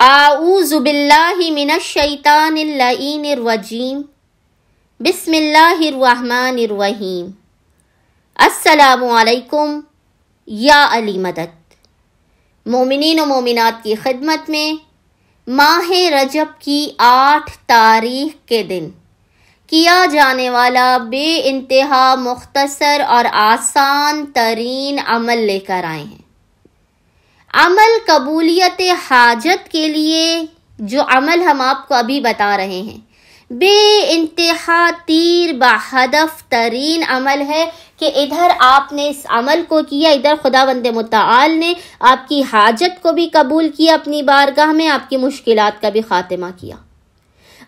اعوذ باللہ من الشیطان اللعین الرجیم بسم اللہ الرحمن الرحیم السلام علیکم یا علی مدد۔ مومنین و مومنات کی خدمت میں ماہ رجب کی 8 تاریخ کے دن کیا جانے والا بے انتہا مختصر اور آسان ترین عمل لے کر آئے ہیں۔ عمل قبولیت حاجت کے لیے جو عمل ہم آپ کو ابھی بتا رہے ہیں، بے انتہا تیر بہدف ترین عمل ہے کہ ادھر آپ نے اس عمل کو کیا، ادھر خداوند متعال نے آپ کی حاجت کو بھی قبول کیا، اپنی بارگاہ میں آپ کی مشکلات کا بھی خاتمہ کیا۔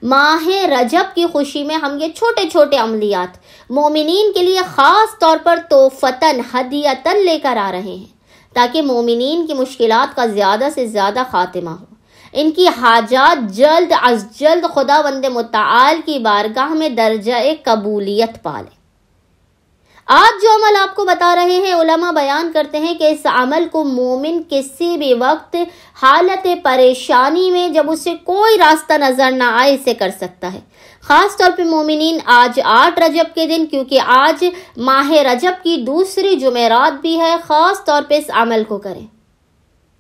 ماہ رجب کی خوشی میں ہم یہ چھوٹے چھوٹے عملیات مومنین کے لیے خاص طور پر تحفتاً ہدیتاً لے کر آ رہے ہیں، تاکہ مومنین کی مشکلات کا زیادہ سے زیادہ خاتمہ ہو، ان کی حاجات جلد از جلد خداوند متعال کی بارگاہ میں درجہ قبولیت پالے۔ آج جو عمل آپ کو بتا رہے ہیں، علماء بیان کرتے ہیں کہ اس عمل کو مومن کسی بھی وقت حالت پریشانی میں جب اسے کوئی راستہ نظر نہ آئے اسے کر سکتا ہے۔ خاص طور پہ مومنین آج 8 رجب کے دن، کیونکہ آج ماہ رجب کی دوسری جمعرات بھی ہے، خاص طور پہ اس عمل کو کریں۔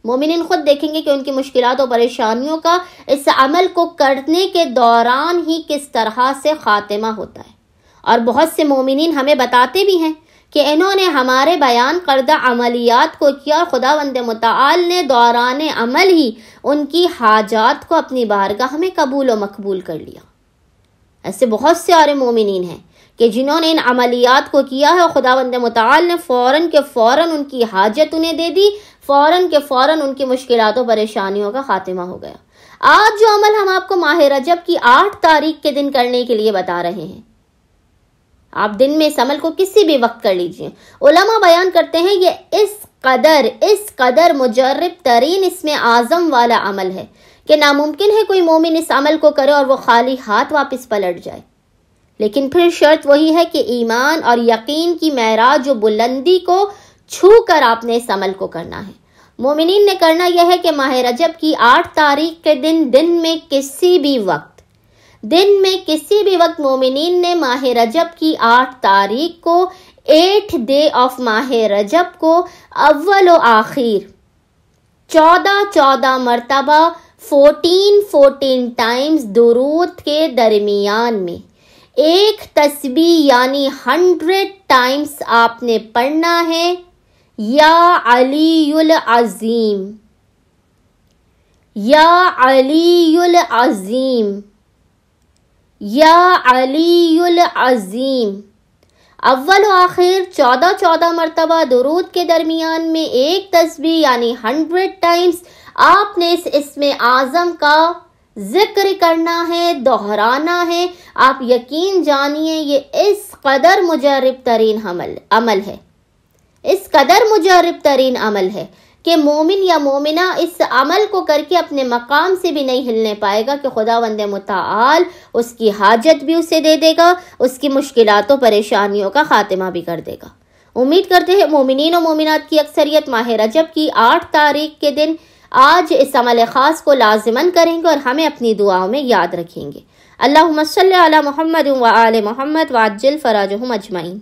مومنین خود دیکھیں گے کہ ان کی مشکلات و پریشانیوں کا اس عمل کو کرنے کے دوران ہی کس طرح سے خاتمہ ہوتا ہے، اور بہت سے مومنین ہمیں بتاتے بھی ہیں کہ انہوں نے ہمارے بیان کردہ عملیات کو کیا اور خداوند متعال نے دوران عمل ہی ان کی حاجات کو اپنی بارگاہ میں قبول و مقبول کر لیا۔ ایسے بہت سے اور مومنین ہیں کہ جنہوں نے ان عملیات کو کیا ہے اور خداوند متعال نے فوراً کے فوراً ان کی حاجت انہیں دے دی، فوراً کے فوراً ان کی مشکلات و پریشانیوں کا خاتمہ ہو گیا۔ آج جو عمل ہم آپ کو ماہ رجب کی 8 تاریخ کے دن کرنے کے لیے بتا رہے ہیں، آپ دن میں اس عمل کو کسی بھی وقت کر لیجئے۔ علماء بیان کرتے ہیں یہ اس قدر مجرب ترین اسم اعظم والا عمل ہے کہ ناممکن ہے کوئی مومن اس عمل کو کرے اور وہ خالی ہاتھ واپس پلٹ جائے۔ لیکن پھر شرط وہی ہے کہ ایمان اور یقین کی معراج و بلندی کو چھو کر آپ نے اس عمل کو کرنا ہے۔ مومنین نے کرنا یہ ہے کہ ماہ رجب کی 8 تاریخ کے دن میں کسی بھی وقت مومنین نے ماہ رجب کی 8 تاریخ کو 8 ڈے آف ماہ رجب کو اول و آخر 14 مرتبہ 14 ٹائمز درود کے درمیان میں ایک تسبیح یعنی 100 ٹائمز آپ نے پڑھنا ہے۔ یا علی العظیم، یا علی العظیم، یا علی العظیم، اول و آخر 14 مرتبہ درود کے درمیان میں ایک تسبیح یعنی 100 ٹائمز آپ نے اس اسم اعظم کا ذکر کرنا ہے، دہرانا ہے۔ آپ یقین جانیے یہ اس قدر مجرب ترین عمل ہے، اس قدر مجرب ترین عمل ہے کہ مومن یا مومنہ اس عمل کو کر کے اپنے مقام سے بھی نہیں ہلنے پائے گا کہ خداوند متعال اس کی حاجت بھی اسے دے دے گا، اس کی مشکلات و پریشانیوں کا خاتمہ بھی کر دے گا۔ امید کرتے ہیں مومنین و مومنات کی اکثریت ماہ رجب کی 8 تاریخ کے دن آج اس عمل خاص کو لازماً کریں گے اور ہمیں اپنی دعاؤں میں یاد رکھیں گے۔ اللہم صلی علی محمد و آل محمد وعجل فرجہم اجمعین۔